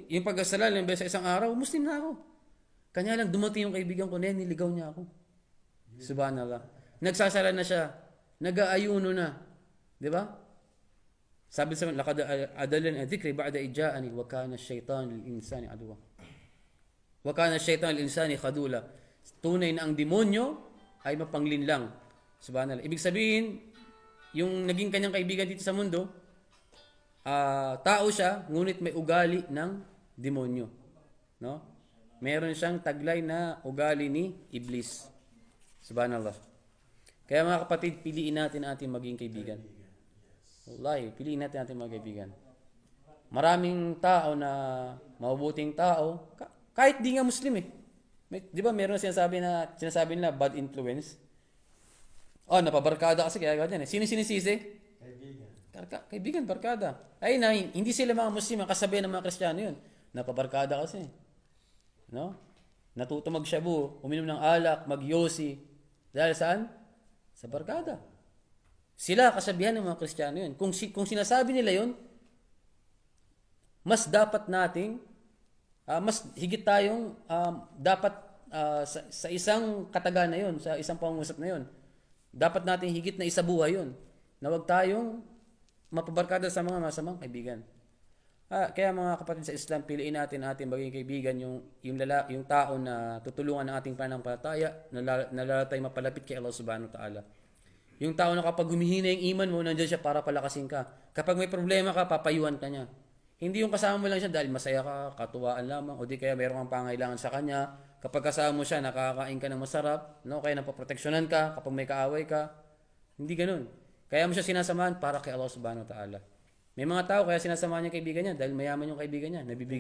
Yung pagkasala, yung sa isang araw, Muslim na ako. Kanya lang dumating yung kaibigan ko na yan, niligaw niya ako. Subhanallah. Nagsasala na siya. Nag-aayuno na. Di ba? Sabi sa lakad adalan adhikri ba'da ija'ani wa kana ash-shaytan lil-insani aduwa. Wa kana ash-shaytan lil-insani khadula. Tunay na ang demonyo ay mapanglinlang. Subhanallah. Ibig sabihin, yung naging kanyang kaibigan dito sa mundo, tao siya, ngunit may ugali ng demonyo. No? Meron siyang taglay na ugali ni Iblis. Subhanallah. Kaya mga kapatid, piliin natin ating maging kaibigan. Wallahi, piliin natin ating mga kaibigan. Maraming tao na mabubuting tao, kahit di nga Muslim eh. Di ba meron sinasabi nila bad influence? Napabarkada kasi kaya ganyan eh. Sino sinisisi? Kaibigan, barkada. Ay na, hindi sila mga Muslim, ang kasabihan ng mga Kristiyano yun. Napabarkada kasi. No? Natuto mag-shabu, uminom ng alak, mag-yosi. Dahil saan? Sa barkada. Sila kasabihan ng mga Kristiyano yun. Kung sinasabi nila yun, mas dapat nating, mas higit tayong dapat sa isang kataga na yun, sa isang pangungusap na yun, dapat nating higit na isabuhay yun. Na huwag tayong mapabarkada sa mga masamang kaibigan. Kaya mga kapatid sa Islam, piliin natin ating maging kaibigan yung tao na tutulungan ng ating pananampalataya, nalalay mapalapit kay Allah Subhanahu wa Ta'ala. Yung tao na kapag humihina yung iman mo, nandiyan siya para palakasin ka. Kapag may problema ka, papayuhan ka niya. Hindi yung kasama mo lang siya dahil masaya ka, katuwaan lamang, o di kaya mayroon kang pangailangan sa kanya. Kapag kasama mo siya, nakakain ka ng masarap, no? Kaya napaproteksyonan ka, kapag may kaaway ka. Hindi ganun. Kaya mo siya sinasamahan para kay Allah Subhanahu wa Ta'ala. May mga tao kaya sinasamahan niya kaibigan niya dahil mayaman yung kaibigan niya. Nabibigyan